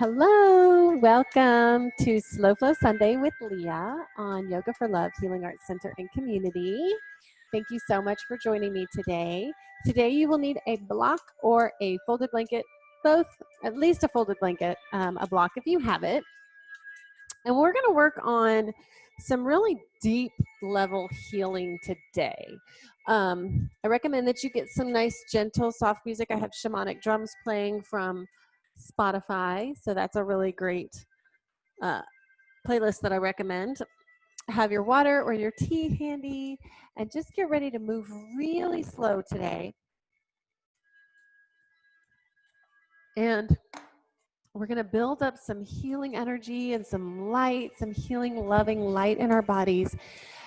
Hello, welcome to Slow Flow Sunday with Leah on Yoga for Love Healing Arts Center and Community. Thank you so much for joining me today. Today you will need a block or a folded blanket, both, at least a folded blanket, a block if you have it. And we're going to work on some really deep level healing today. I recommend that you get some nice, gentle, soft music. I have shamanic drums playing from Spotify, so that's a really great playlist that I recommend. Have your water or your tea handy and just get ready to move really slow today. And we're going to build up some healing energy and some light, some healing, loving light in our bodies,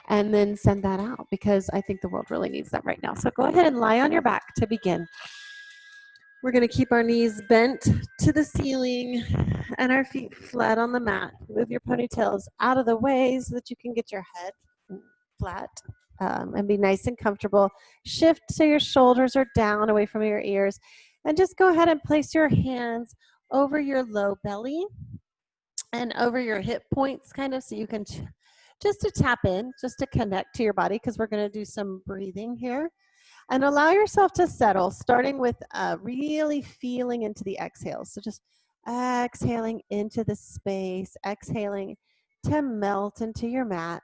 and then send that out because I think the world really needs that right now. So go ahead and lie on your back to begin. We're going to keep our knees bent to the ceiling and our feet flat on the mat. Move your ponytails out of the way so that you can get your head flat and be nice and comfortable. Shift so your shoulders are down away from your ears. And just go ahead and place your hands over your low belly and over your hip points, kind of, so you can just to tap in, just to connect to your body, because we're going to do some breathing here. And allow yourself to settle, starting with really feeling into the exhales. So just exhaling into the space, exhaling to melt into your mat.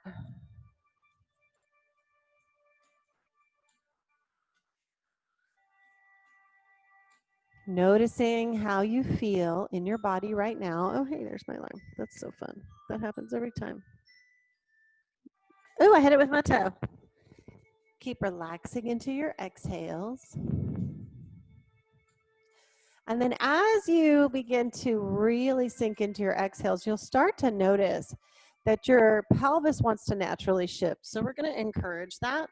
Noticing how you feel in your body right now. Oh, hey, there's my alarm. That's so fun. That happens every time. Oh, I hit it with my toe. Keep relaxing into your exhales. And then as you begin to really sink into your exhales, you'll start to notice that your pelvis wants to naturally shift. So we're going to encourage that.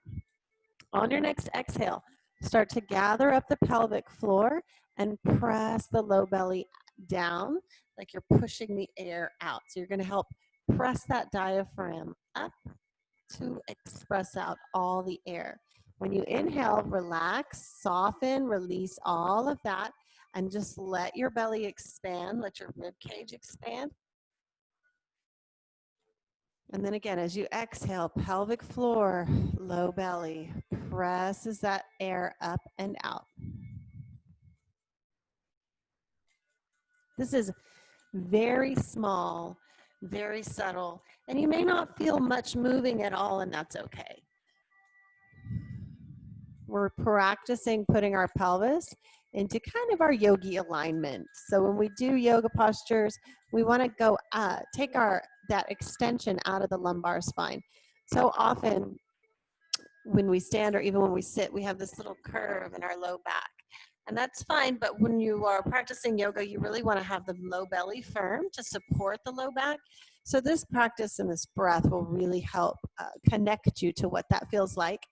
On your next exhale, start to gather up the pelvic floor and press the low belly down like you're pushing the air out. So you're going to help press that diaphragm up to express out all the air. When you inhale, relax, soften, release all of that, and just let your belly expand, let your rib cage expand. And then again, as you exhale, pelvic floor, low belly, presses that air up and out. This is very small, very subtle, and you may not feel much moving at all, and that's okay. We're practicing putting our pelvis into kind of our yogi alignment. So when we do yoga postures, we want to go take that extension out of the lumbar spine. So often when we stand or even when we sit, we have this little curve in our low back. And that's fine, but when you are practicing yoga, you really want to have the low belly firm to support the low back. So this practice and this breath will really help connect you to what that feels like.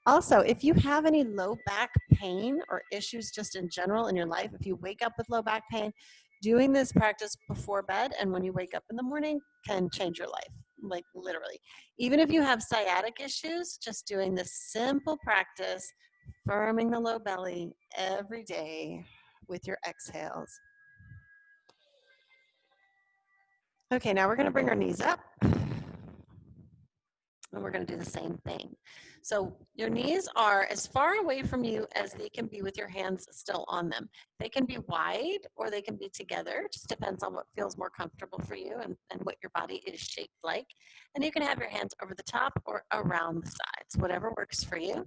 Also, if you have any low back pain or issues just in general in your life, if you wake up with low back pain, doing this practice before bed and when you wake up in the morning can change your life, like literally. Even if you have sciatic issues, just doing this simple practice, firming the low belly every day with your exhales. Okay, now we're going to bring our knees up. And we're going to do the same thing. So your knees are as far away from you as they can be with your hands still on them. They can be wide or they can be together. It just depends on what feels more comfortable for you and what your body is shaped like. And you can have your hands over the top or around the sides, whatever works for you.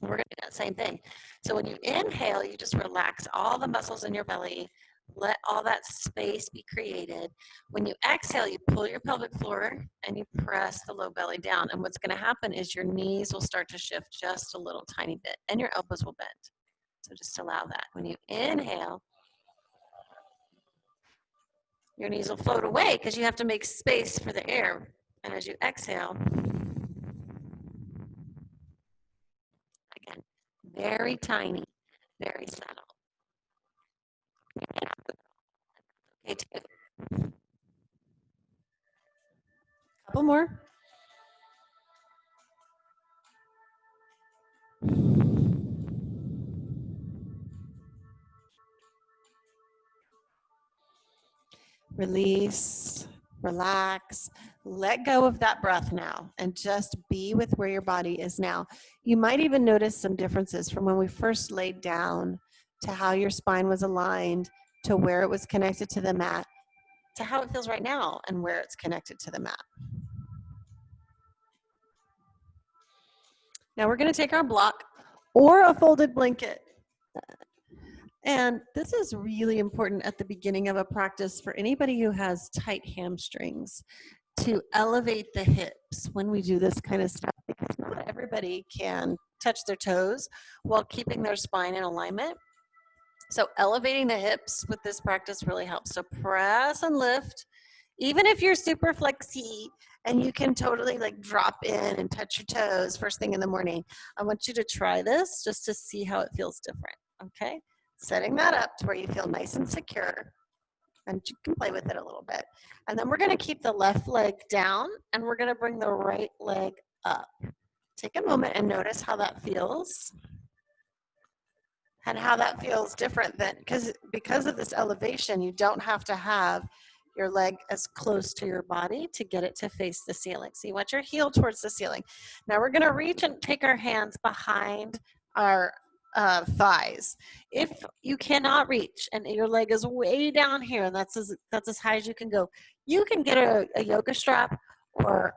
We're going to do that same thing. So when you inhale, you just relax all the muscles in your belly. Let all that space be created. When you exhale, you pull your pelvic floor and you press the low belly down. And what's going to happen is your knees will start to shift just a little tiny bit and your elbows will bend. So just allow that. When you inhale, your knees will float away because you have to make space for the air. And as you exhale, again, very tiny, very subtle. Okay, couple more. Release, relax, let go of that breath now, and just be with where your body is now. You might even notice some differences from when we first laid down to how your spine was aligned to where it was connected to the mat to how it feels right now and where it's connected to the mat. Now we're going to take our block or a folded blanket. And this is really important at the beginning of a practice for anybody who has tight hamstrings, to elevate the hips when we do this kind of stuff, because not everybody can touch their toes while keeping their spine in alignment. So elevating the hips with this practice really helps. So press and lift, even if you're super flexy and you can totally like drop in and touch your toes first thing in the morning. I want you to try this just to see how it feels different, okay? Setting that up to where you feel nice and secure, and you can play with it a little bit. And then we're going to keep the left leg down and we're going to bring the right leg up. Take a moment and notice how that feels and how that feels different than, because of this elevation, you don't have to have your leg as close to your body to get it to face the ceiling. So you want your heel towards the ceiling. Now we're going to reach and take our hands behind our thighs. If you cannot reach and your leg is way down here, and that's as high as you can go, you can get a yoga strap or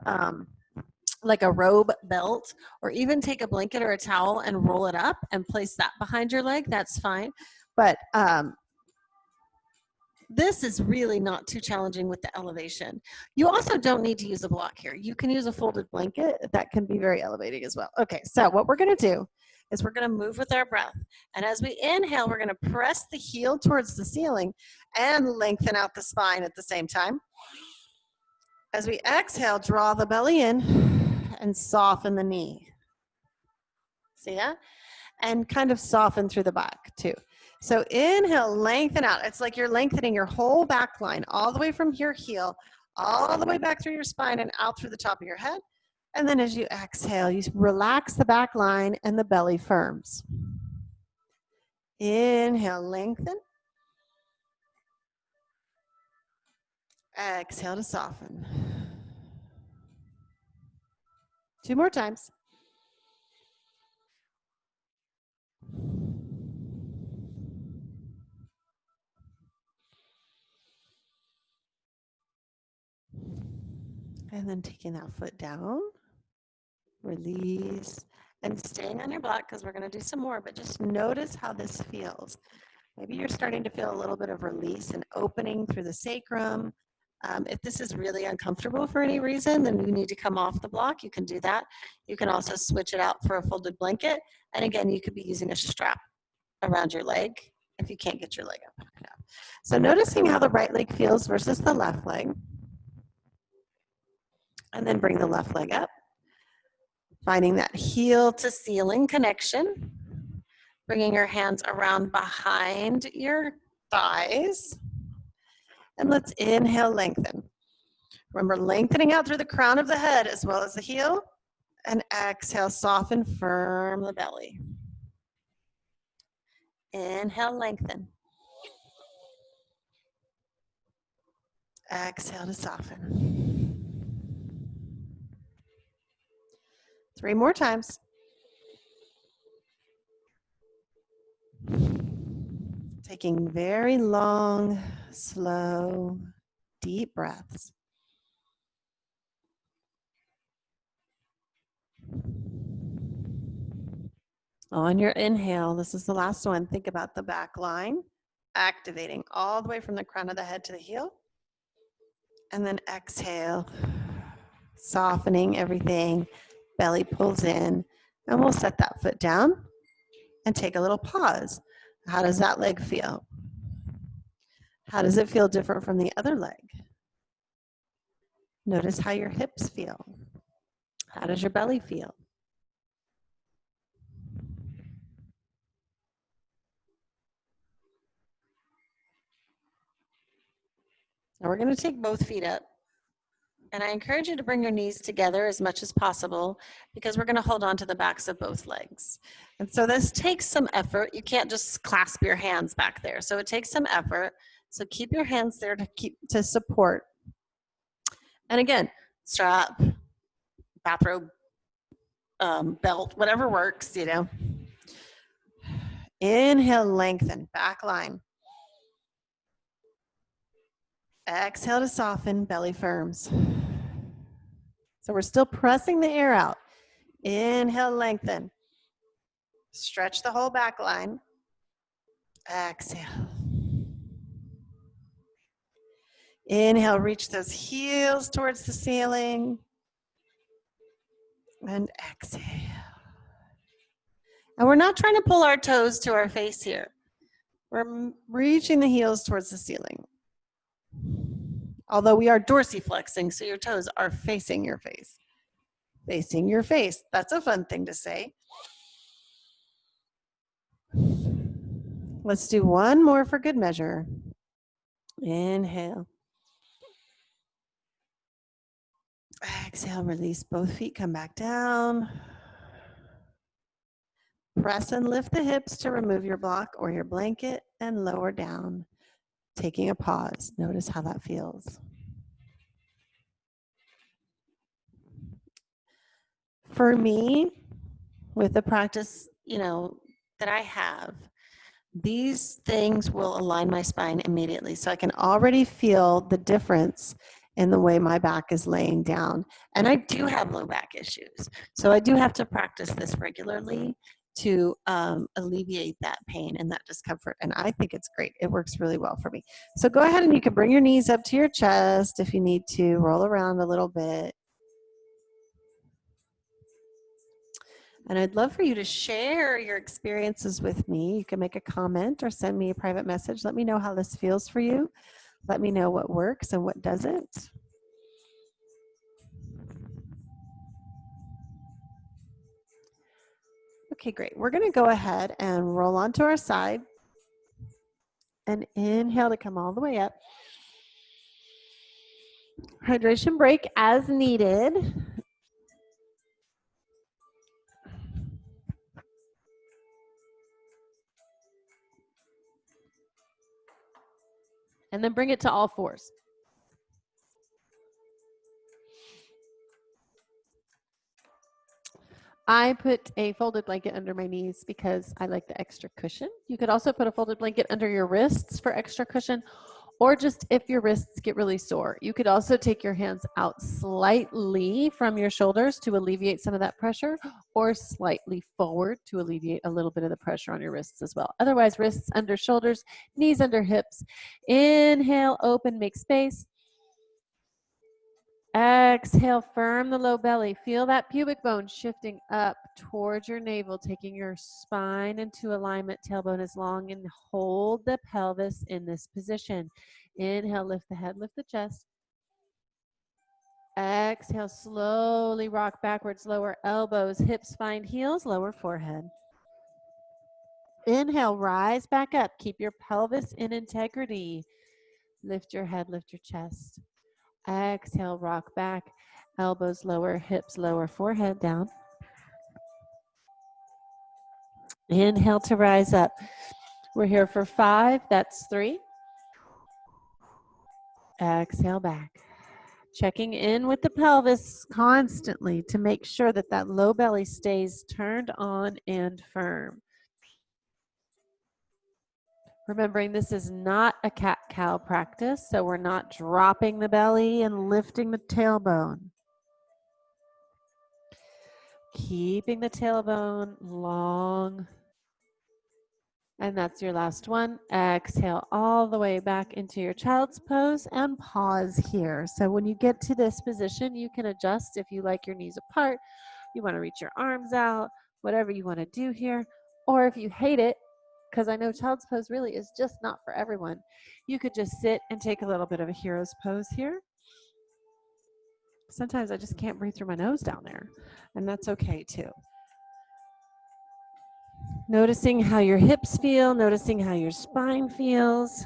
like a robe belt, or even take a blanket or a towel and roll it up and place that behind your leg. That's fine. But this is really not too challenging with the elevation. You also don't need to use a block here. You can use a folded blanket. That can be very elevating as well. Okay, so what we're going to do is we're going to move with our breath. And as we inhale, we're going to press the heel towards the ceiling and lengthen out the spine at the same time. As we exhale, draw the belly in and soften the knee. See that? And kind of soften through the back too. So inhale, lengthen out. It's like you're lengthening your whole back line all the way from your heel, all the way back through your spine and out through the top of your head. And then as you exhale, you relax the back line and the belly firms. Inhale, lengthen. Exhale to soften. 2 more times. And then taking that foot down, release, and staying on your block because we're going to do some more, but just notice how this feels. Maybe you're starting to feel a little bit of release and opening through the sacrum. If this is really uncomfortable for any reason, then you need to come off the block. You can do that. You can also switch it out for a folded blanket. And again, you could be using a strap around your leg if you can't get your leg up. So noticing how the right leg feels versus the left leg. And then bring the left leg up. Finding that heel to ceiling connection. Bringing your hands around behind your thighs. And let's inhale, lengthen. Remember, lengthening out through the crown of the head as well as the heel. And exhale, soften, firm the belly. Inhale, lengthen. Exhale to soften. 3 more times. Taking very long, slow, deep breaths. On your inhale, this is the last one. Think about the back line, activating all the way from the crown of the head to the heel. And then exhale, softening everything, belly pulls in, and we'll set that foot down and take a little pause. How does that leg feel? How does it feel different from the other leg? Notice how your hips feel. How does your belly feel? Now we're going to take both feet up And I encourage you to bring your knees together as much as possible because we're going to hold on to the backs of both legs. And so this takes some effort. You can't just clasp your hands back there. So it takes some effort. So keep your hands there to support. And again, strap, bathrobe, belt, whatever works, you know. Inhale, lengthen, back line. Exhale to soften, belly firms. So we're still pressing the air out. Inhale, lengthen. Stretch the whole back line. Exhale. Inhale, reach those heels towards the ceiling. And exhale. And we're not trying to pull our toes to our face here. We're reaching the heels towards the ceiling. Although we are dorsiflexing, so your toes are facing your face. Facing your face. That's a fun thing to say. Let's do one more for good measure. Inhale. Exhale, release both feet, come back down. Press and lift the hips to remove your block or your blanket and lower down. Taking a pause. Notice how that feels. For me, with the practice, that I have, these things will align my spine immediately. So I can already feel the difference in the way my back is laying down. And I do have low back issues. So I do have to practice this regularly to alleviate that pain and that discomfort. And I think it's great. It works really well for me. So go ahead and you can bring your knees up to your chest if you need to, roll around a little bit. And I'd love for you to share your experiences with me. You can make a comment or send me a private message. Let me know how this feels for you. Let me know what works and what doesn't. Okay, great. We're going to go ahead and roll onto our side and inhale to come all the way up. Hydration break as needed. And then bring it to all fours. I put a folded blanket under my knees because I like the extra cushion. You could also put a folded blanket under your wrists for extra cushion, or just if your wrists get really sore. You could also take your hands out slightly from your shoulders to alleviate some of that pressure, or slightly forward to alleviate a little bit of the pressure on your wrists as well. Otherwise, wrists under shoulders, knees under hips. Inhale, open, make space. Exhale, firm the low belly. Feel that pubic bone shifting up towards your navel, taking your spine into alignment. Tailbone is long, and hold the pelvis in this position. Inhale, lift the head, lift the chest. Exhale, slowly rock backwards, lower elbows, hips find heels, lower forehead. Inhale, rise back up. Keep your pelvis in integrity. Lift your head, lift your chest. Exhale, rock back, elbows lower, hips lower, forehead down. Inhale to rise up. We're here for 5, that's 3. Exhale back. Checking in with the pelvis constantly to make sure that that low belly stays turned on and firm. Remembering this is not a cat-cow practice, so we're not dropping the belly and lifting the tailbone. Keeping the tailbone long. And that's your last one. Exhale all the way back into your child's pose and pause here. So when you get to this position, you can adjust if you like your knees apart, you want to reach your arms out, whatever you want to do here. Or if you hate it, because I know child's pose really is just not for everyone, you could just sit and take a little bit of a hero's pose here. Sometimes I just can't breathe through my nose down there, and that's okay too. Noticing how your hips feel, noticing how your spine feels.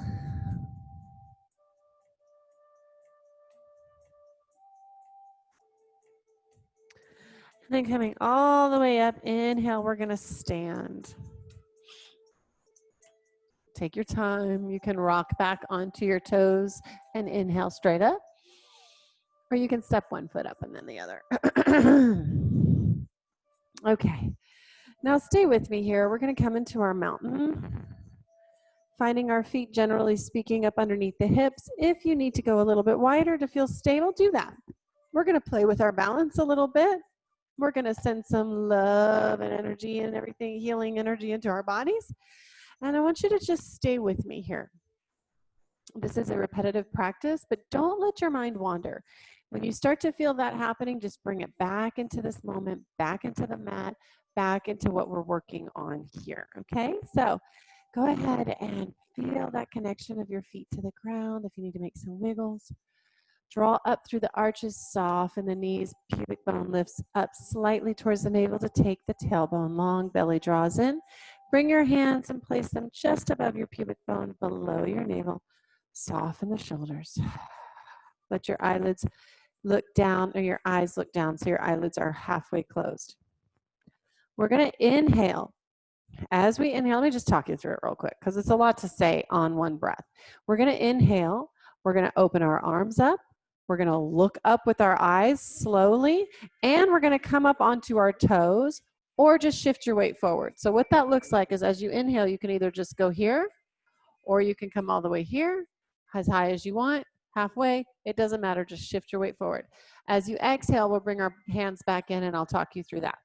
then coming all the way up, inhale, we're gonna stand. Take your time. You can rock back onto your toes and inhale straight up. Or you can step one foot up and then the other. Okay. Now stay with me here. We're going to come into our mountain, finding our feet, generally speaking, up underneath the hips. If you need to go a little bit wider to feel stable, do that. We're going to play with our balance a little bit. We're going to send some love and energy and everything, healing energy into our bodies. And I want you to just stay with me here. This is a repetitive practice, but don't let your mind wander. When you start to feel that happening, just bring it back into this moment, back into the mat, back into what we're working on here, okay? So go ahead and feel that connection of your feet to the ground. If you need to make some wiggles, draw up through the arches, soften the knees, pubic bone lifts up slightly towards the navel to take the tailbone, long belly draws in. Bring your hands and place them just above your pubic bone, below your navel. Soften the shoulders. Let your eyelids look down, or your eyes look down, so your eyelids are halfway closed. We're going to inhale. As we inhale, let me just talk you through it real quick because it's a lot to say on one breath. We're going to inhale. We're going to open our arms up. We're going to look up with our eyes slowly, and we're going to come up onto our toes or just shift your weight forward. So what that looks like is as you inhale, you can either just go here or you can come all the way here, as high as you want, halfway, it doesn't matter, just shift your weight forward. As you exhale, we'll bring our hands back in and I'll talk you through that.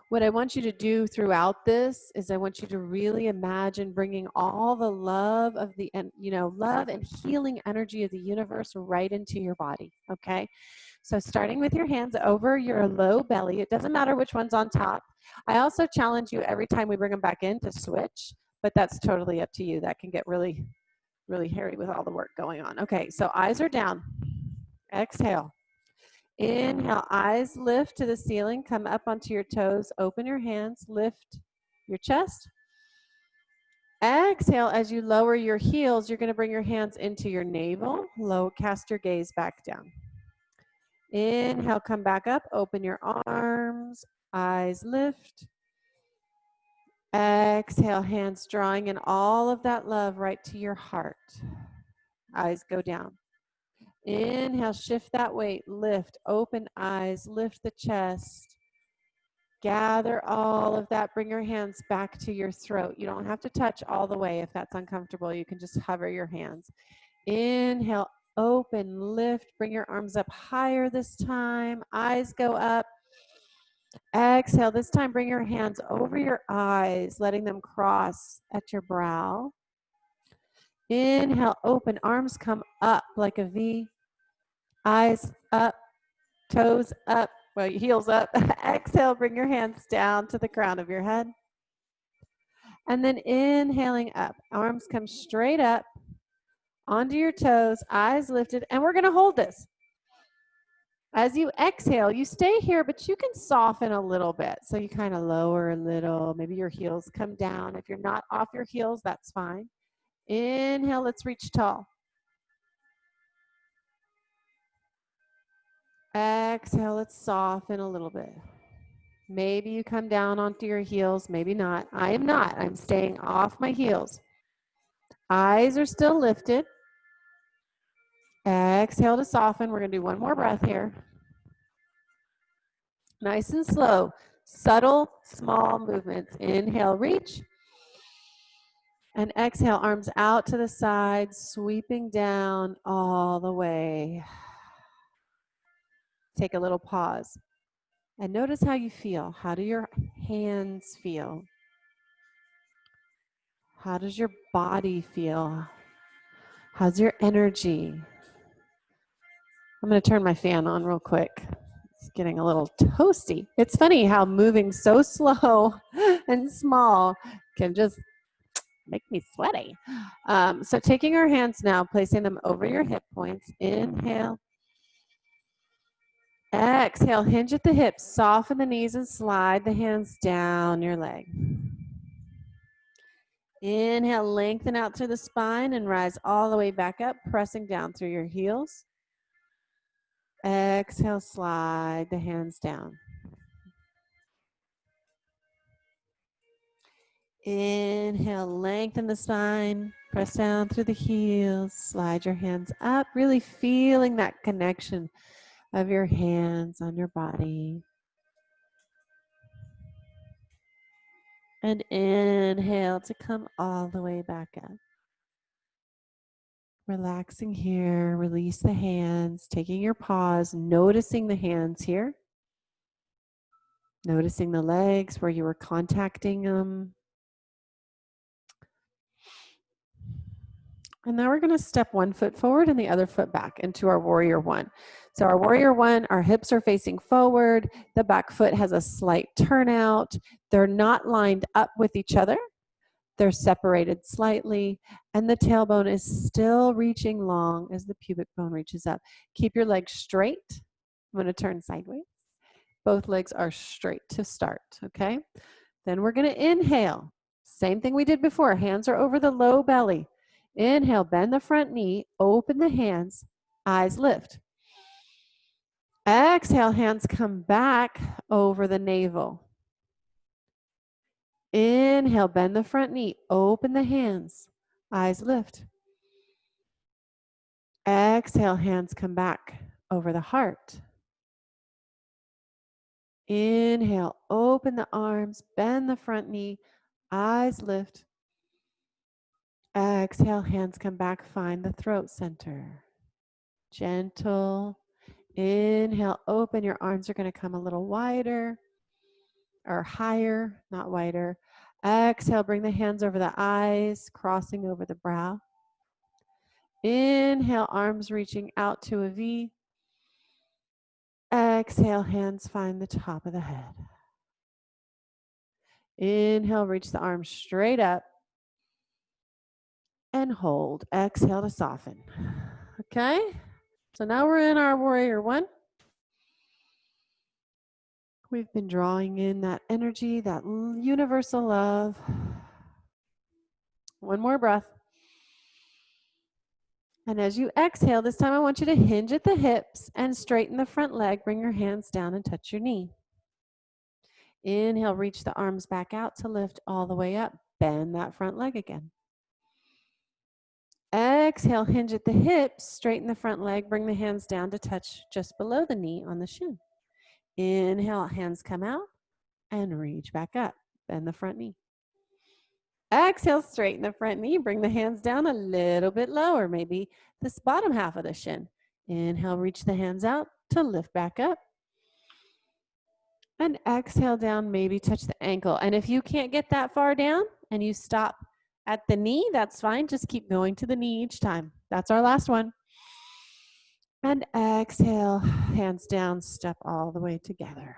What I want you to do throughout this is I want you to really imagine bringing all the love of the, love and healing energy of the universe right into your body, okay? So starting with your hands over your low belly, it doesn't matter which one's on top. I also challenge you every time we bring them back in to switch, but that's totally up to you. That can get really, really hairy with all the work going on. Okay, so eyes are down. Exhale. Inhale, eyes lift to the ceiling, come up onto your toes, open your hands, lift your chest. Exhale, as you lower your heels, you're going to bring your hands into your navel, low, cast your gaze back down. Inhale, come back up, open your arms, eyes lift. Exhale, hands drawing in all of that love right to your heart. Eyes go down. Inhale, shift that weight, lift, open eyes, lift the chest. Gather all of that, bring your hands back to your throat. You don't have to touch all the way if that's uncomfortable. You can just hover your hands. Inhale, open, lift, bring your arms up higher this time. Eyes go up. Exhale, this time bring your hands over your eyes, letting them cross at your brow. Inhale, open, arms come up like a V. Eyes up, toes up, well, heels up. Exhale, bring your hands down to the crown of your head. And then inhaling up, arms come straight up onto your toes, eyes lifted, and we're going to hold this. As you exhale, you stay here, but you can soften a little bit. So you kind of lower a little, maybe your heels come down. If you're not off your heels, that's fine. Inhale, let's reach tall. Exhale, let's soften a little bit. Maybe you come down onto your heels, maybe not. I am not. I'm staying off my heels. Eyes are still lifted. Exhale to soften. We're going to do one more breath here. Nice and slow. Subtle, small movements. Inhale, reach. And exhale, arms out to the side, sweeping down all the way. Take a little pause. And notice how you feel. How do your hands feel? How does your body feel? How's your energy? I'm going to turn my fan on real quick. It's getting a little toasty. It's funny how moving so slow and small can just make me sweaty. So taking our hands now, placing them over your hip points. Inhale. Exhale, hinge at the hips, soften the knees and slide the hands down your leg. Inhale, lengthen out through the spine and rise all the way back up, pressing down through your heels. Exhale, slide the hands down. Inhale, lengthen the spine, press down through the heels, slide your hands up, really feeling that connection of your hands on your body. And inhale to come all the way back up. Relaxing here, release the hands, taking your pause, noticing the hands here. Noticing the legs where you were contacting them. And now we're going to step one foot forward and the other foot back into our warrior one. So our warrior one, our hips are facing forward. The back foot has a slight turnout. They're not lined up with each other. They're separated slightly, and the tailbone is still reaching long as the pubic bone reaches up. Keep your legs straight. I'm going to turn sideways. Both legs are straight to start, okay? Then we're going to inhale. Same thing we did before. Hands are over the low belly. Inhale, bend the front knee, open the hands, eyes lift. Exhale, hands come back over the navel. Inhale, bend the front knee, open the hands, eyes lift. Exhale, hands come back over the heart. Inhale, open the arms, bend the front knee, eyes lift. Exhale, hands come back, find the throat center. Gentle. Inhale, open, your arms are going to come a little wider or higher, not wider. Exhale, bring the hands over the eyes, crossing over the brow. Inhale, arms reaching out to a V. Exhale, hands find the top of the head. Inhale, reach the arms straight up and hold. Exhale to soften. Okay, so now we're in our warrior one. We've been drawing in that energy, that universal love. One more breath. And as you exhale, this time I want you to hinge at the hips and straighten the front leg. Bring your hands down and touch your knee. Inhale, reach the arms back out to lift all the way up. Bend that front leg again. Exhale, hinge at the hips, straighten the front leg. Bring the hands down to touch just below the knee on the shin. Inhale, hands come out and reach back up. Bend the front knee. Exhale, straighten the front knee. Bring the hands down a little bit lower, maybe this bottom half of the shin. Inhale, reach the hands out to lift back up. And exhale down, maybe touch the ankle. And if you can't get that far down and you stop at the knee, that's fine. Just keep going to the knee each time. That's our last one. And exhale, hands down, step all the way together.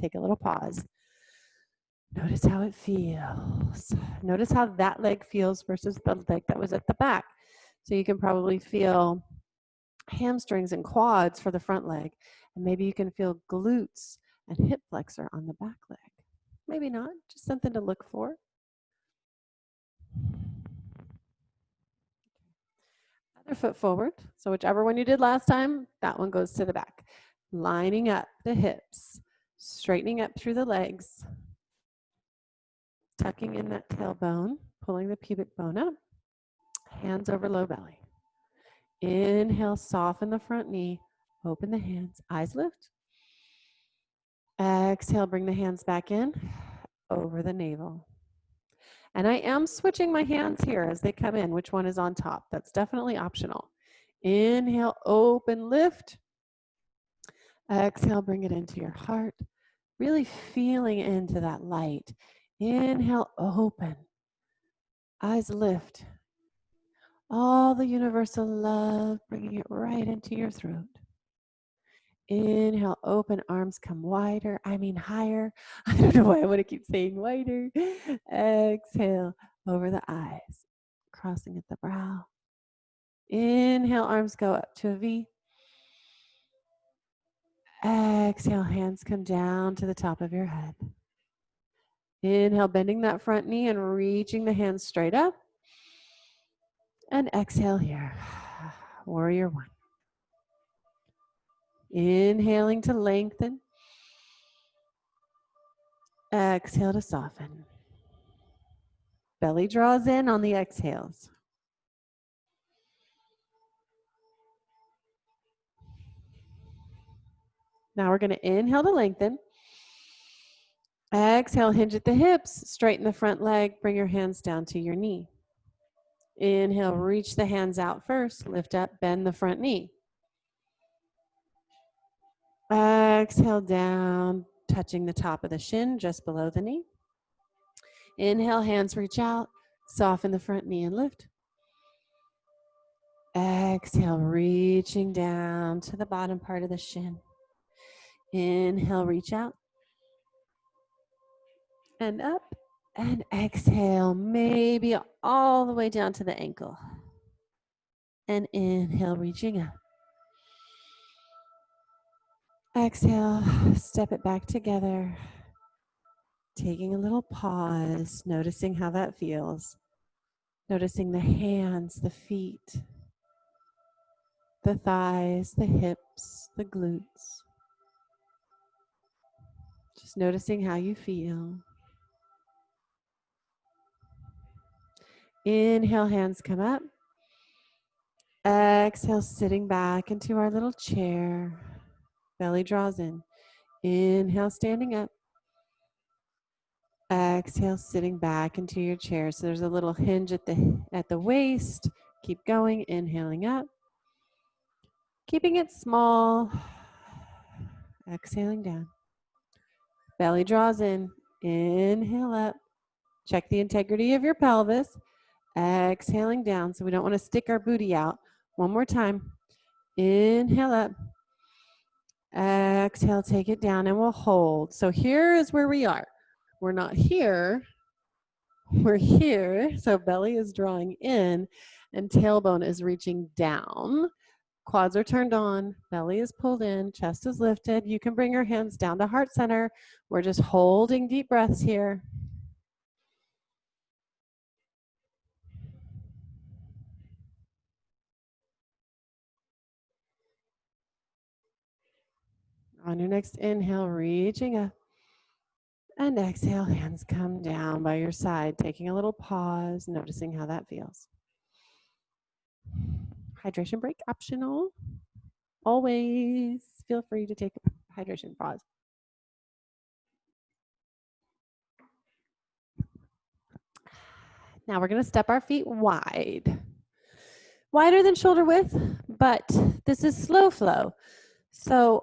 Take a little pause. Notice how it feels. Notice how that leg feels versus the leg that was at the back. So you can probably feel hamstrings and quads for the front leg. And maybe you can feel glutes and hip flexor on the back leg. Maybe not, just something to look for. Other foot forward. So whichever one you did last time, that one goes to the back. Lining up the hips, straightening up through the legs, tucking in that tailbone, pulling the pubic bone up, hands over low belly. Inhale, soften the front knee, open the hands, eyes lift. Exhale, bring the hands back in, over the navel. And I am switching my hands here as they come in, which one is on top. That's definitely optional. Inhale, open, lift. Exhale, bring it into your heart, really feeling into that light. Inhale, open, eyes lift. All the universal love, bringing it right into your throat. Inhale, open, arms come wider, higher. I don't know why I want to keep saying wider. Exhale, over the eyes, crossing at the brow. Inhale, arms go up to a V. Exhale, hands come down to the top of your head. Inhale, bending that front knee and reaching the hands straight up. And exhale here, warrior one. Inhaling to lengthen. Exhale to soften. Belly draws in on the exhales. Now we're going to inhale to lengthen. Exhale, hinge at the hips, straighten the front leg, bring your hands down to your knee. Inhale, reach the hands out first, lift up, bend the front knee. Exhale down, touching the top of the shin, just below the knee. Inhale, hands reach out, soften the front knee and lift. Exhale, reaching down to the bottom part of the shin. Inhale, reach out and up, and exhale, maybe all the way down to the ankle. And inhale, reaching up. Exhale, step it back together. Taking a little pause, noticing how that feels. Noticing the hands, the feet, the thighs, the hips, the glutes. Just noticing how you feel. Inhale, hands come up. Exhale, sitting back into our little chair. Belly draws in. Inhale, standing up. Exhale, sitting back into your chair. So there's a little hinge at the waist. Keep going, inhaling up. Keeping it small. Exhaling down. Belly draws in. Inhale up. Check the integrity of your pelvis. Exhaling down, so we don't want to stick our booty out. One more time. Inhale up. Exhale, take it down, and we'll hold. So here is where we are. We're not here. We're here. So belly is drawing in, and tailbone is reaching down. Quads are turned on. Belly is pulled in. Chest is lifted. You can bring your hands down to heart center. We're just holding deep breaths here. On your next inhale, reaching up. And exhale, hands come down by your side, taking a little pause, noticing how that feels. Hydration break optional. Always feel free to take a hydration pause. Now we're going to step our feet wide. Wider than shoulder width, but this is slow flow. So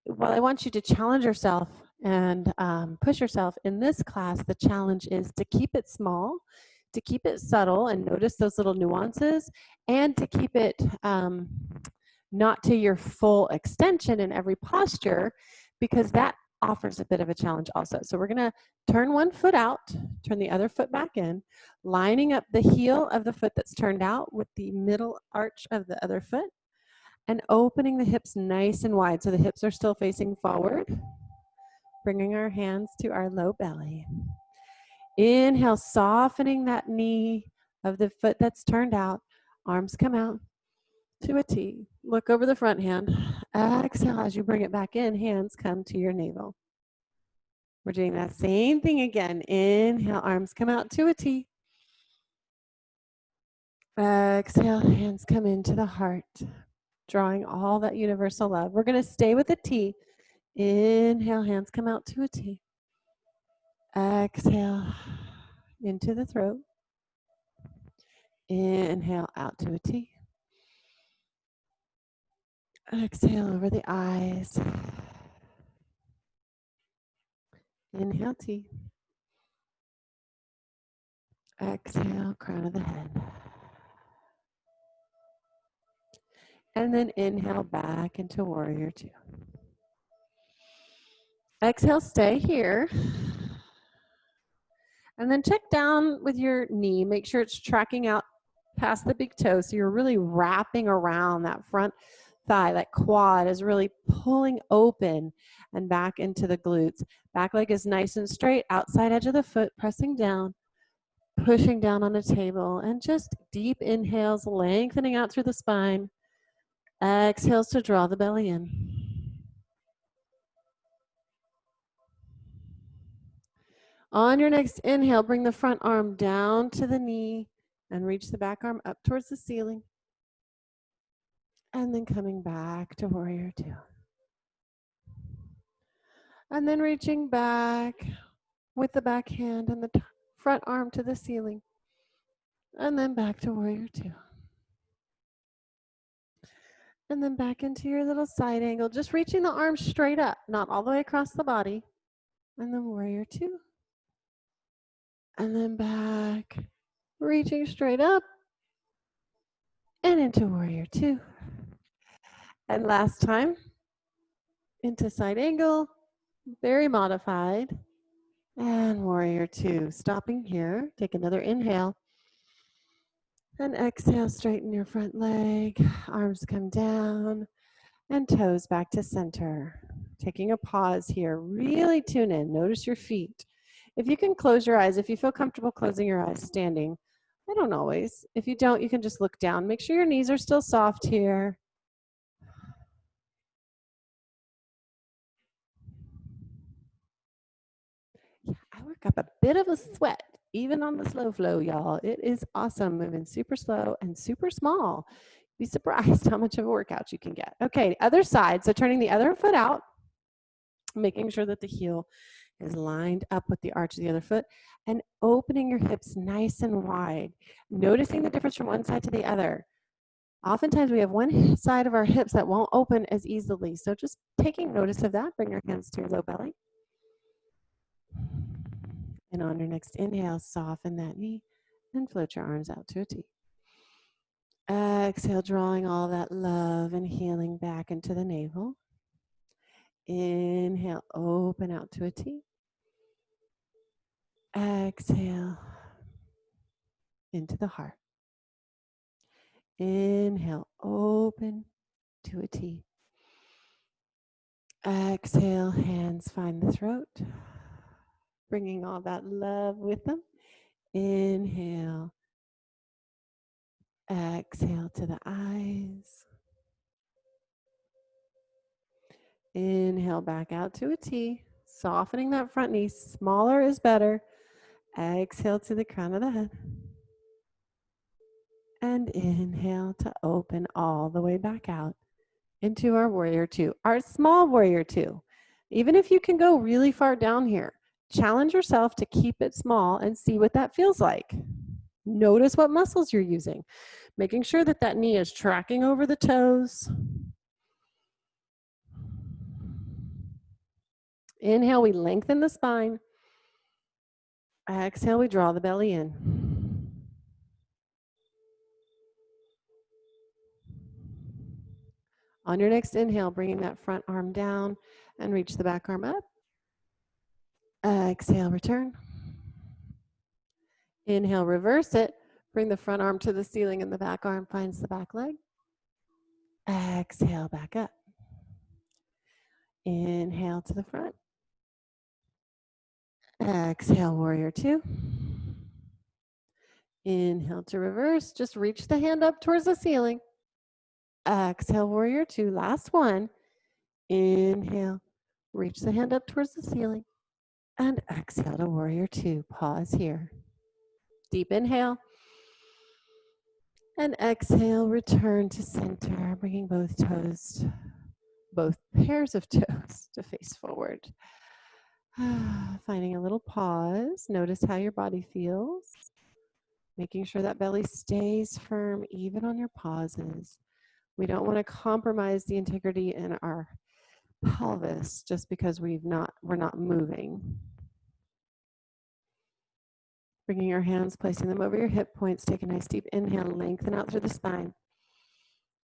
while I want you to challenge yourself and push yourself in this class, the challenge is to keep it small, to keep it subtle and notice those little nuances, and to keep it not to your full extension in every posture, because that offers a bit of a challenge also. So we're going to turn one foot out, turn the other foot back in, lining up the heel of the foot that's turned out with the middle arch of the other foot, and opening the hips nice and wide so the hips are still facing forward. Bringing our hands to our low belly. Inhale, softening that knee of the foot that's turned out. Arms come out to a T. Look over the front hand. Exhale, as you bring it back in, hands come to your navel. We're doing that same thing again. Inhale, arms come out to a T. Exhale, hands come into the heart, drawing all that universal love. We're going to stay with a T. Inhale, hands come out to a T. Exhale, into the throat. Inhale, out to a T. Exhale over the eyes. Inhale, T. Exhale, crown of the head. And then inhale back into warrior two. Exhale, stay here. And then check down with your knee. Make sure it's tracking out past the big toe. So you're really wrapping around that front thigh. That quad is really pulling open and back into the glutes. Back leg is nice and straight. Outside edge of the foot, pressing down, pushing down on the table. And just deep inhales, lengthening out through the spine. Exhales to draw the belly in. On your next inhale, bring the front arm down to the knee and reach the back arm up towards the ceiling. And then coming back to warrior two. And then reaching back with the back hand and the front arm to the ceiling. And then back to warrior two. And then back into your little side angle, just reaching the arms straight up, not all the way across the body. And then warrior two. And then back, reaching straight up and into warrior two. And last time, into side angle, very modified. And warrior two. Stopping here, take another inhale. And exhale, straighten your front leg, arms come down, and toes back to center. Taking a pause here, really tune in, notice your feet. If you can close your eyes, if you feel comfortable closing your eyes standing, I don't always. If you don't, you can just look down. Make sure your knees are still soft here. Yeah, I work up a bit of a sweat, even on the slow flow, y'all. It is awesome, moving super slow and super small. Be surprised how much of a workout you can get. Okay, other side. So turning the other foot out, making sure that the heel is lined up with the arch of the other foot, and opening your hips nice and wide. Noticing the difference from one side to the other. Oftentimes we have one side of our hips that won't open as easily. So just taking notice of that, bring your hands to your low belly. And on your next inhale, soften that knee and float your arms out to a T. Exhale, drawing all that love and healing back into the navel. Inhale, open out to a T. Exhale, into the heart. Inhale, open to a T. Exhale, hands find the throat. Bringing all that love with them. Inhale. Exhale to the eyes. Inhale back out to a T. Softening that front knee. Smaller is better. Exhale to the crown of the head. And inhale to open all the way back out into our warrior two, our small warrior two. Even if you can go really far down here, challenge yourself to keep it small and see what that feels like. Notice what muscles you're using, making sure that that knee is tracking over the toes. Inhale, we lengthen the spine. Exhale, we draw the belly in. On your next inhale, bringing that front arm down and reach the back arm up. Exhale, return. Inhale, reverse it. Bring the front arm to the ceiling and the back arm finds the back leg. Exhale, back up. Inhale to the front. Exhale, warrior two. Inhale to reverse. Just reach the hand up towards the ceiling. Exhale, warrior two. Last one. Inhale. Reach the hand up towards the ceiling. And exhale to warrior two. Pause here. Deep inhale. And exhale, return to center, bringing both toes, both pairs of toes to face forward. Finding a little pause. Notice how your body feels. Making sure that belly stays firm even on your pauses. We don't want to compromise the integrity in our pelvis just because we're not moving. Bringing your hands, placing them over your hip points. Take a nice deep inhale, lengthen out through the spine.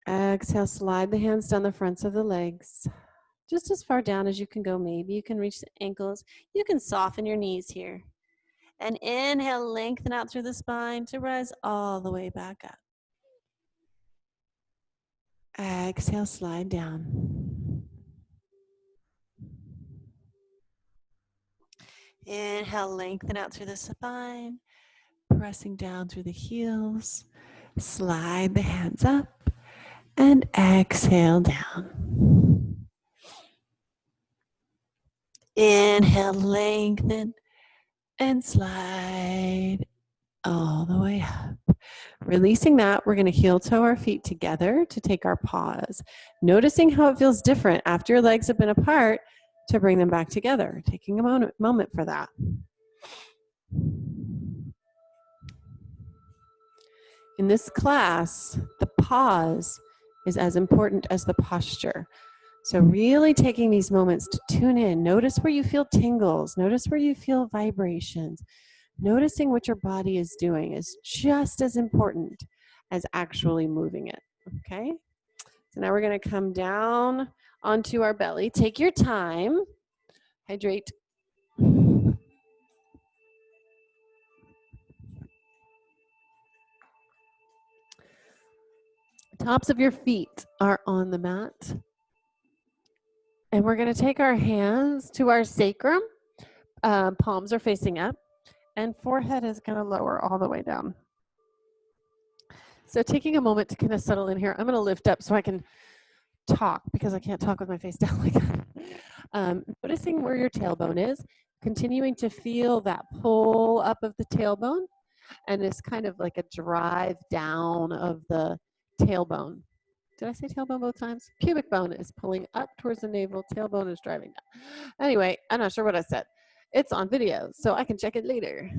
Exhale, slide the hands down the fronts of the legs. Just as far down as you can go. Maybe you can reach the ankles. You can soften your knees here. And inhale, lengthen out through the spine to rise all the way back up. Exhale, slide down. Inhale, lengthen out through the spine, pressing down through the heels. Slide the hands up and exhale down. Inhale, lengthen. and slide all the way up. Releasing that, we're going to heel toe our feet together to take our pause. Noticing how it feels different after your legs have been apart to bring them back together. Taking a moment for that. In this class, the pause is as important as the posture. So really taking these moments to tune in. Notice where you feel tingles. Notice where you feel vibrations. Noticing what your body is doing is just as important as actually moving it, okay? So now we're gonna come down onto our belly. Take your time, hydrate. Tops of your feet are on the mat. And we're gonna take our hands to our sacrum. Palms are facing up and forehead is gonna lower all the way down. So taking a moment to kind of settle in here, I'm gonna lift up so I can talk because I can't talk with my face down like that. Noticing where your tailbone is, continuing to feel that pull up of the tailbone, and it's kind of like a drive down of the tailbone. Did I say tailbone both times? Pubic bone is pulling up towards the navel, tailbone is driving down. Anyway, I'm not sure what I said. It's on video, so I can check it later.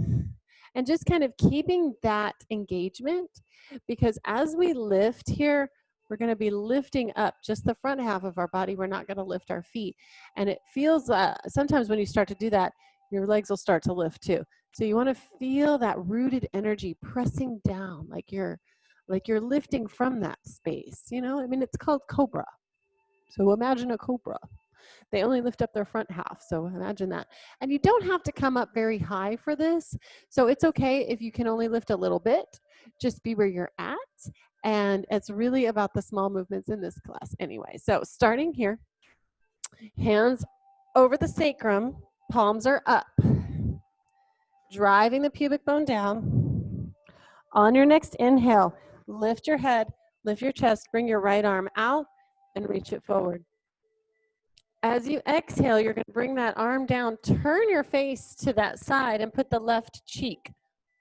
And just kind of keeping that engagement, because as we lift here, we're going to be lifting up just the front half of our body. We're not going to lift our feet. And it feels, sometimes when you start to do that, your legs will start to lift too. So you want to feel that rooted energy pressing down like you're lifting from that space. You know, I mean, it's called cobra. So imagine a cobra. They only lift up their front half. So imagine that. And you don't have to come up very high for this. So it's okay if you can only lift a little bit. Just be where you're at. And it's really about the small movements in this class anyway. So starting here, hands over the sacrum, palms are up. Driving the pubic bone down. On your next inhale, lift your head, lift your chest, bring your right arm out and reach it forward. As you exhale, you're going to bring that arm down, turn your face to that side and put the left cheek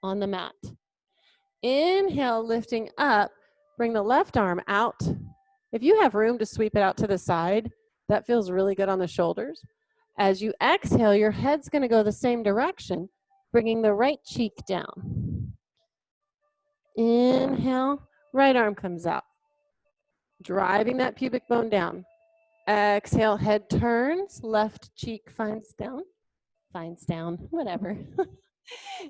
on the mat. Inhale, lifting up, bring the left arm out. If you have room to sweep it out to the side, that feels really good on the shoulders. As you exhale, your head's going to go the same direction, bringing the right cheek down. Inhale, right arm comes out, driving that pubic bone down. Exhale, head turns, left cheek finds down, whatever.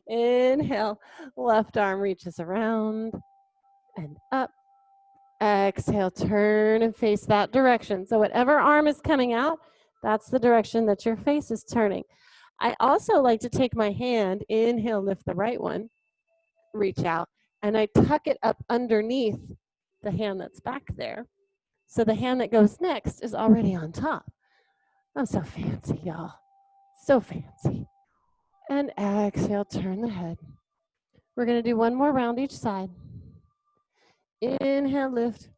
Inhale, left arm reaches around and up. Exhale, turn and face that direction. So whatever arm is coming out, that's the direction that your face is turning. I also like to take my hand, inhale, lift the right one, reach out, and I tuck it up underneath the hand that's back there. So the hand that goes next is already on top. I'm so fancy, y'all. So fancy. And exhale, turn the head. We're going to do one more round each side. Inhale, lift.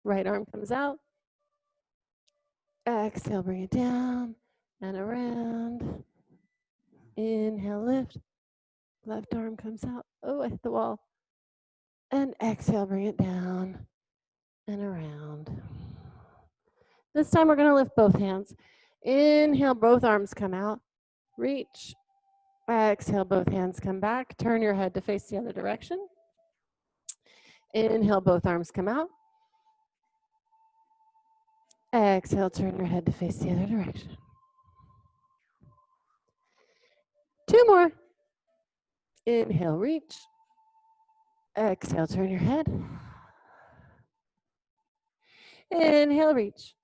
Right arm comes out. Exhale, bring it down and around. Inhale, lift. Left arm comes out. Oh, I hit the wall. And exhale, bring it down and around. This time we're going to lift both hands. Inhale, both arms come out. Reach. Exhale, both hands come back. Turn your head to face the other direction. Inhale, both arms come out. Exhale, turn your head to face the other direction. Two more. Inhale, reach. Exhale, turn your head. Inhale, reach.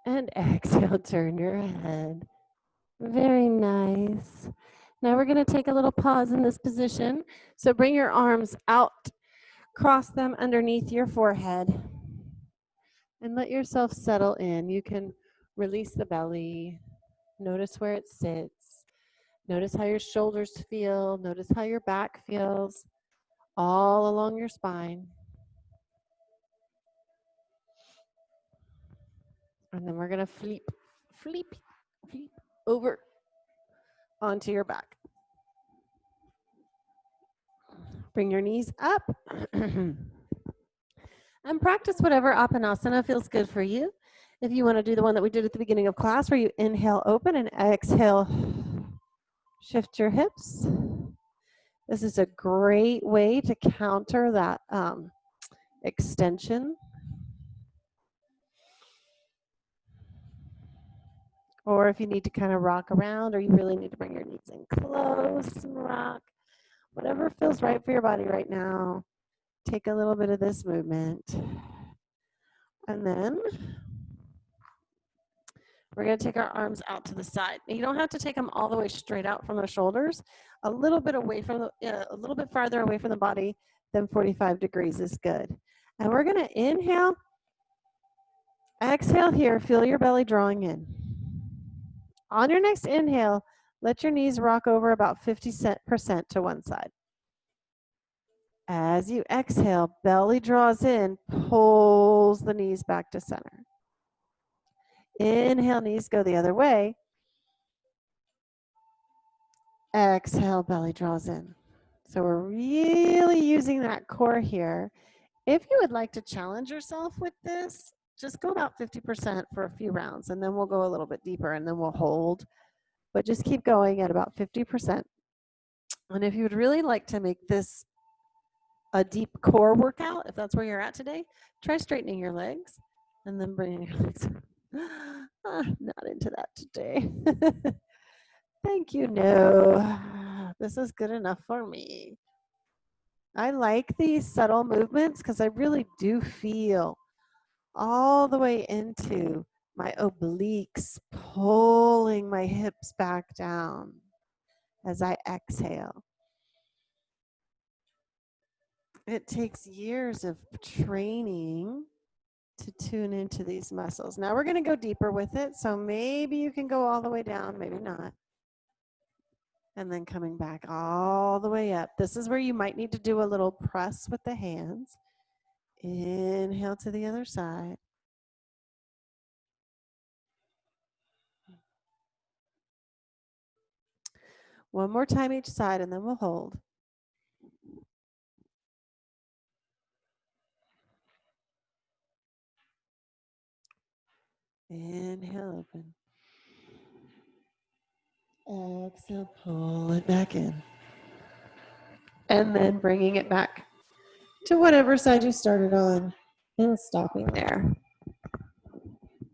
And exhale, turn your head. Very nice. Now we're going to take a little pause in this position. So bring your arms out, cross them underneath your forehead, and let yourself settle in. You can release the belly. Notice where it sits. Notice how your shoulders feel. Notice how your back feels all along your spine. And then we're going to flip over onto your back. Bring your knees up. And practice whatever Apanasana feels good for you. If you want to do the one that we did at the beginning of class where you inhale, open, and exhale, shift your hips. This is a great way to counter that extension. Or if you need to kind of rock around, or you really need to bring your knees in close and rock, whatever feels right for your body right now. Take a little bit of this movement. And then we're going to take our arms out to the side. You don't have to take them all the way straight out from the shoulders. A little bit away from a little bit farther away from the body than 45 degrees is good. And we're going to inhale, exhale here, feel your belly drawing in. On your next inhale, let your knees rock over about 50% to one side. As you exhale, belly draws in, pulls the knees back to center. Inhale, knees go the other way. Exhale, belly draws in. So we're really using that core here. If you would like to challenge yourself with this, just go about 50% for a few rounds, and then we'll go a little bit deeper, and then we'll hold. But just keep going at about 50%. And if you would really like to make this a deep core workout, if that's where you're at today, try straightening your legs and then bringing your legs. Not into that today. Thank you, no. This is good enough for me. I like these subtle movements because I really do feel all the way into my obliques, pulling my hips back down as I exhale. It takes years of training to tune into these muscles. Now we're going to go deeper with it. So maybe you can go all the way down, maybe not. And then coming back all the way up. This is where you might need to do a little press with the hands. Inhale to the other side. One more time each side, and then we'll hold. Inhale, open. Exhale, pull it back in. And then bringing it back to whatever side you started on and stopping there.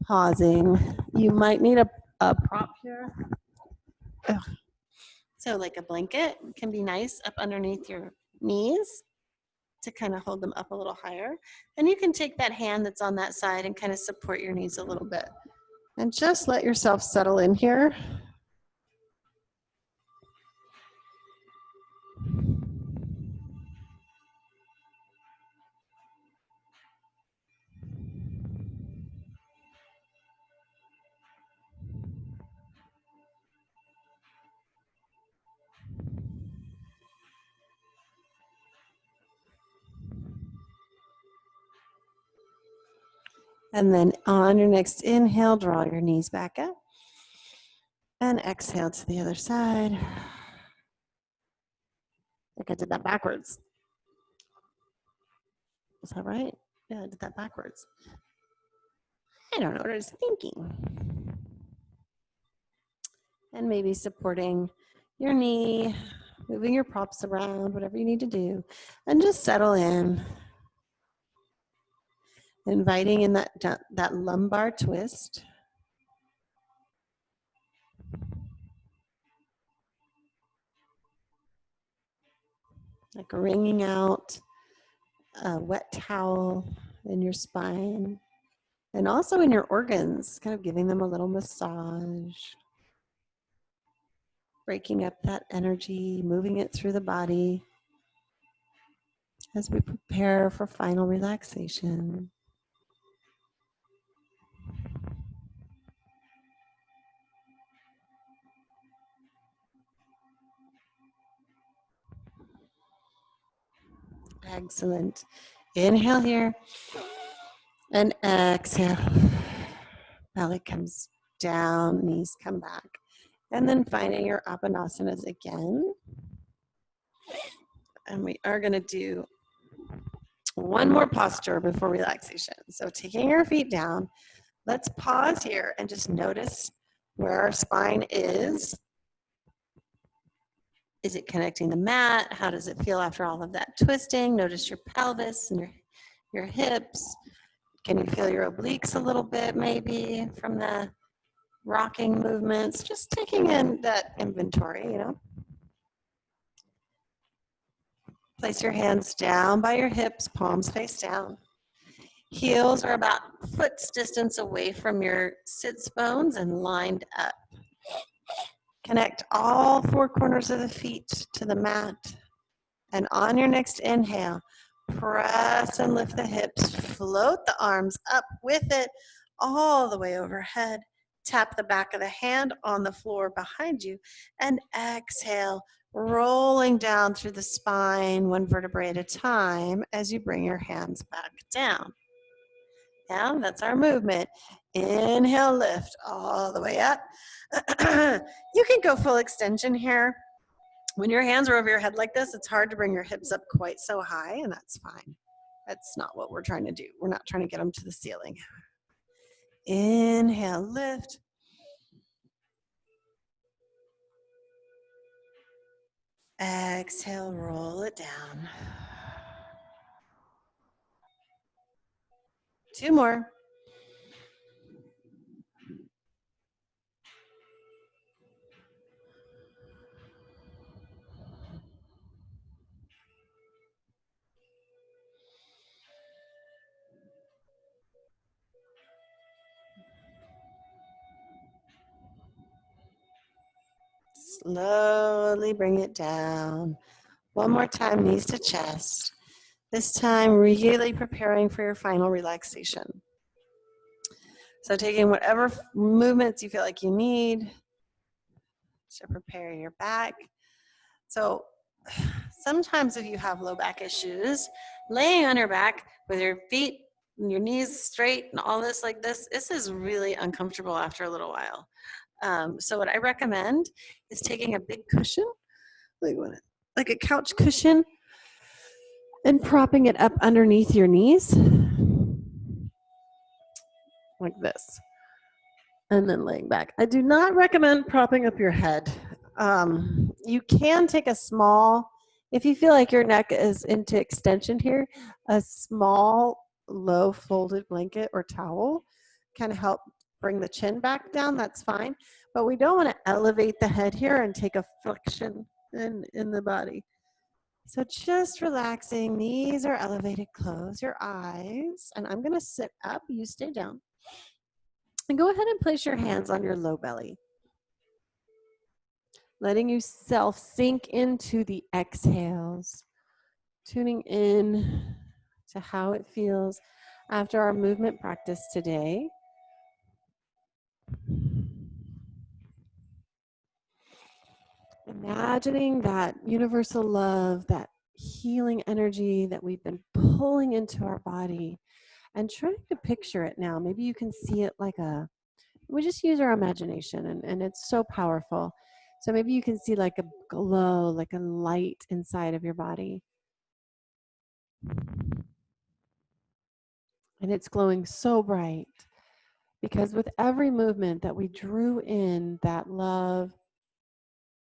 Pausing. You might need a prop here. Ugh. So like a blanket can be nice up underneath your knees to kind of hold them up a little higher. And you can take that hand that's on that side and kind of support your knees a little bit. And just let yourself settle in here. And then on your next inhale, draw your knees back up. And exhale to the other side. I think I did that backwards. Is that right? Yeah, I did that backwards. I don't know what I was thinking. And maybe supporting your knee, moving your props around, whatever you need to do. And just settle in. Inviting in that lumbar twist. Like wringing out a wet towel in your spine. And also in your organs, kind of giving them a little massage. Breaking up that energy, moving it through the body as we prepare for final relaxation. Excellent. Inhale here and exhale. Belly comes down, knees come back. And then finding your Apanasanas again. And we are going to do one more posture before relaxation. So taking your feet down, let's pause here and just notice where our spine is. Is it connecting the mat? How does it feel after all of that twisting? Notice your pelvis and your hips. Can you feel your obliques a little bit maybe from the rocking movements? Just taking in that inventory, you know. Place your hands down by your hips, palms face down. Heels are about foot's distance away from your sits bones and lined up. Connect all four corners of the feet to the mat. And on your next inhale, press and lift the hips. Float the arms up with it all the way overhead. Tap the back of the hand on the floor behind you. And exhale, rolling down through the spine, one vertebrae at a time as you bring your hands back down. Yeah, that's our movement. Inhale, lift all the way up. You can go full extension here. When your hands are over your head like this, it's hard to bring your hips up quite so high, and that's fine. That's not what we're trying to do. We're not trying to get them to the ceiling. Inhale, lift. Exhale, roll it down. Two more. Slowly bring it down. One more time, knees to chest. This time, really preparing for your final relaxation. So taking whatever movements you feel like you need to prepare your back. So sometimes if you have low back issues, laying on your back with your feet and your knees straight and all this like this is really uncomfortable after a little while. So what I recommend is taking a big cushion, like a couch cushion, and propping it up underneath your knees, like this, and then laying back. I do not recommend propping up your head. You can take a small, if you feel like your neck is into extension here, a small low folded blanket or towel can help bring the chin back down. That's fine. But we don't want to elevate the head here and take a flexion in the body. So just relaxing, knees are elevated, close your eyes. And I'm going to sit up, you stay down. And go ahead and place your hands on your low belly. Letting yourself sink into the exhales. Tuning in to how it feels after our movement practice today. Imagining that universal love, that healing energy that we've been pulling into our body, and trying to picture it now. Maybe you can see it like we just use our imagination, and it's so powerful. So maybe you can see like a glow, like a light inside of your body. And it's glowing so bright because with every movement that we drew in that love,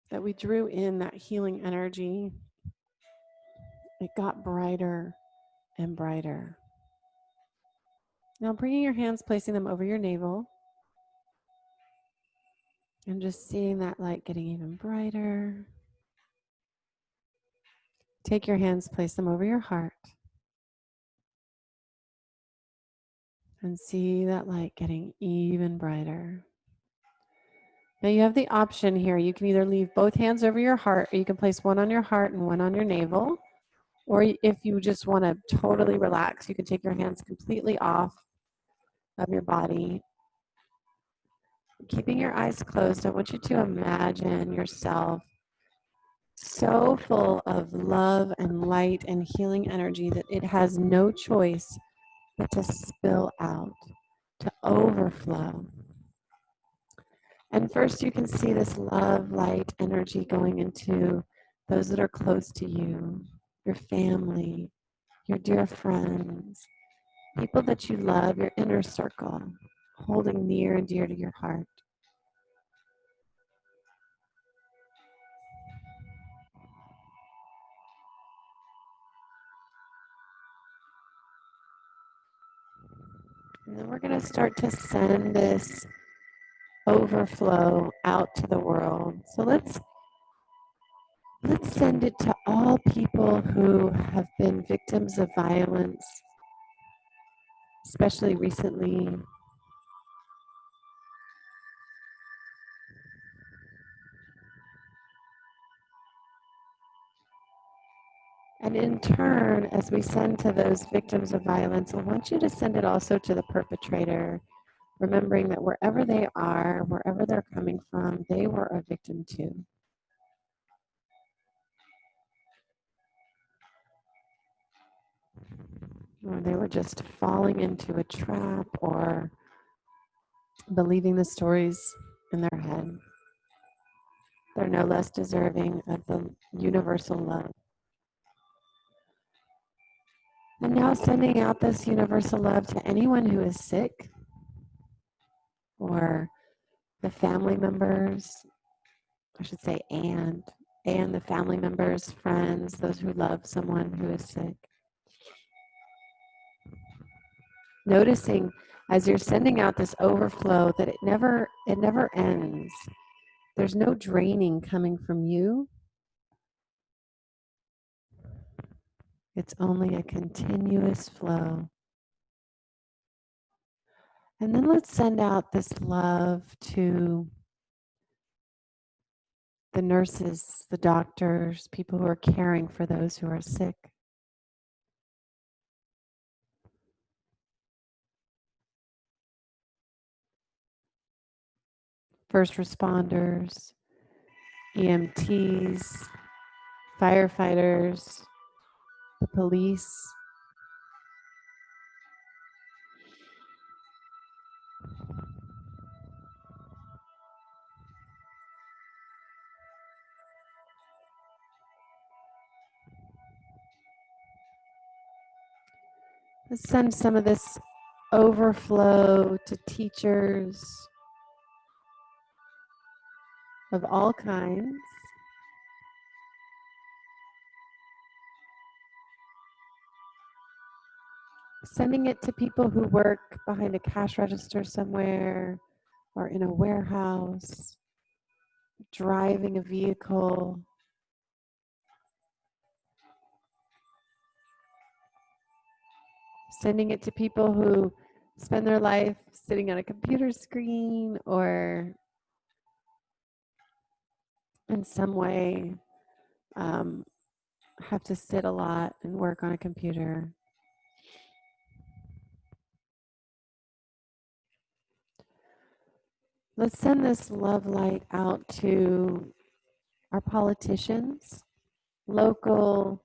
that we drew in that healing energy, it got brighter and brighter. Now bringing your hands, placing them over your navel, and just seeing that light getting even brighter. Take your hands, place them over your heart, and see that light getting even brighter. Now you have the option here. You can either leave both hands over your heart, or you can place one on your heart and one on your navel. Or if you just want to totally relax, you can take your hands completely off of your body. Keeping your eyes closed, I want you to imagine yourself so full of love and light and healing energy that it has no choice but to spill out, to overflow. And first, you can see this love, light, energy going into those that are close to you, your family, your dear friends, people that you love, your inner circle, holding near and dear to your heart. And then we're going to start to send this overflow out to the world. So let's send it to all people who have been victims of violence, especially recently. And in turn, as we send to those victims of violence, I want you to send it also to the perpetrator, remembering that wherever they are, wherever they're coming from, they were a victim too. Or they were just falling into a trap or believing the stories in their head. They're no less deserving of the universal love. And now sending out this universal love to anyone who is sick or the family members, I should say, and the family members, friends, those who love someone who is sick. Noticing as you're sending out this overflow that it never ends. There's no draining coming from you. It's only a continuous flow. And then let's send out this love to the nurses, the doctors, people who are caring for those who are sick. First responders, EMTs, firefighters, the police. Let's send some of this overflow to teachers of all kinds. Sending it to people who work behind a cash register somewhere or in a warehouse, driving a vehicle. Sending it to people who spend their life sitting on a computer screen or in some way have to sit a lot and work on a computer. Let's send this love light out to our politicians, local,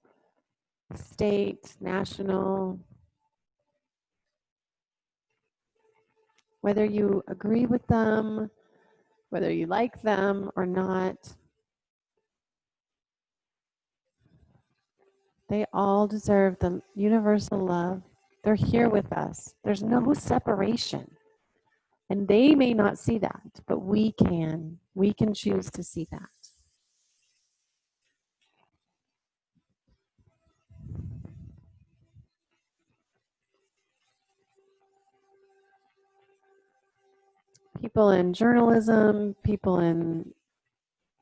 state, national. Whether you agree with them, whether you like them or not, they all deserve the universal love. They're here with us. There's no separation. And they may not see that, but we can. We can choose to see that. People in journalism, people in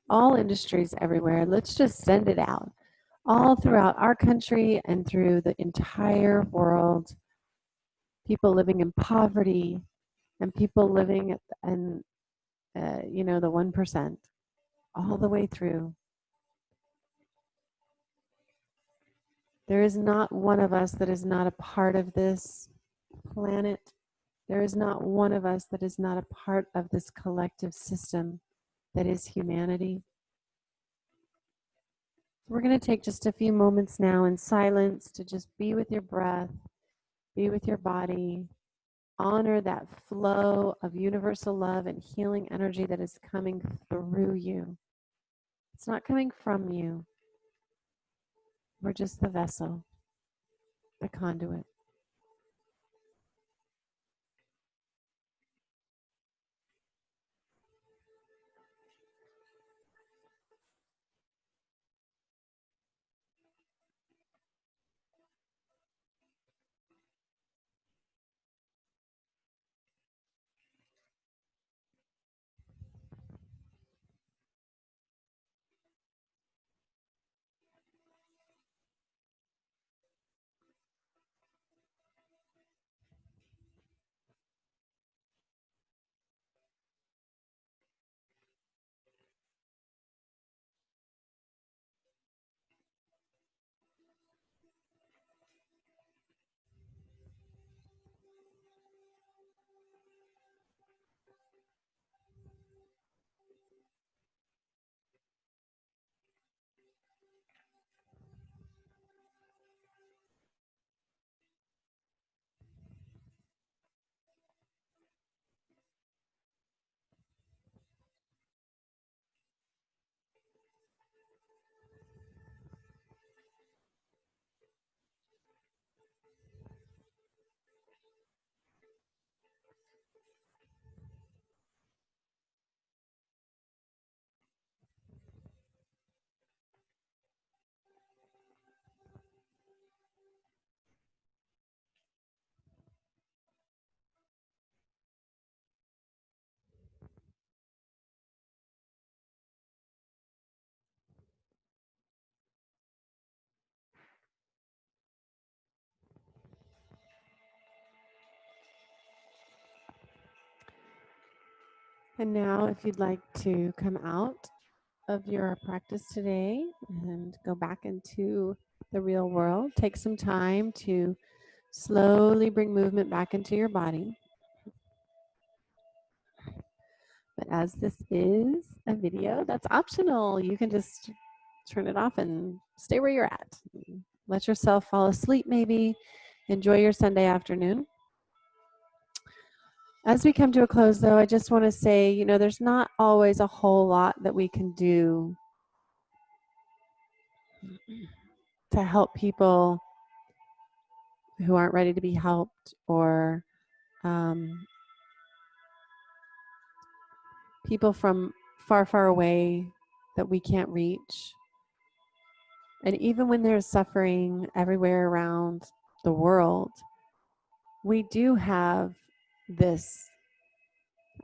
all industries everywhere, let's just send it out all throughout our country and through the entire world. People living in poverty and people living in, the 1%, all the way through. There is not one of us that is not a part of this planet. There is not one of us that is not a part of this collective system that is humanity. We're going to take just a few moments now in silence to just be with your breath, be with your body, honor that flow of universal love and healing energy that is coming through you. It's not coming from you. We're just the vessel, the conduit. And now, if you'd like to come out of your practice today and go back into the real world, take some time to slowly bring movement back into your body. But as this is a video, that's optional. You can just turn it off and stay where you're at. Let yourself fall asleep maybe. Enjoy your Sunday afternoon. As we come to a close, though, I just want to say, you know, there's not always a whole lot that we can do to help people who aren't ready to be helped, or people from far, far away that we can't reach. And even when there's suffering everywhere around the world, we do have this,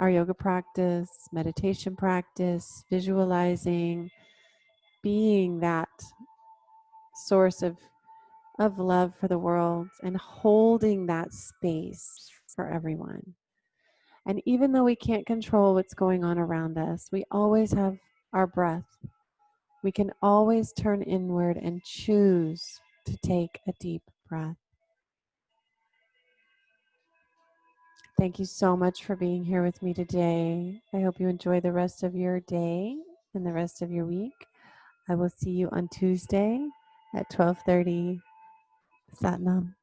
our yoga practice, meditation practice, visualizing, being that source of love for the world and holding that space for everyone. And even though we can't control what's going on around us, we always have our breath. We can always turn inward and choose to take a deep breath. Thank you so much for being here with me today. I hope you enjoy the rest of your day and the rest of your week. I will see you on Tuesday at 12:30. Sat Nam.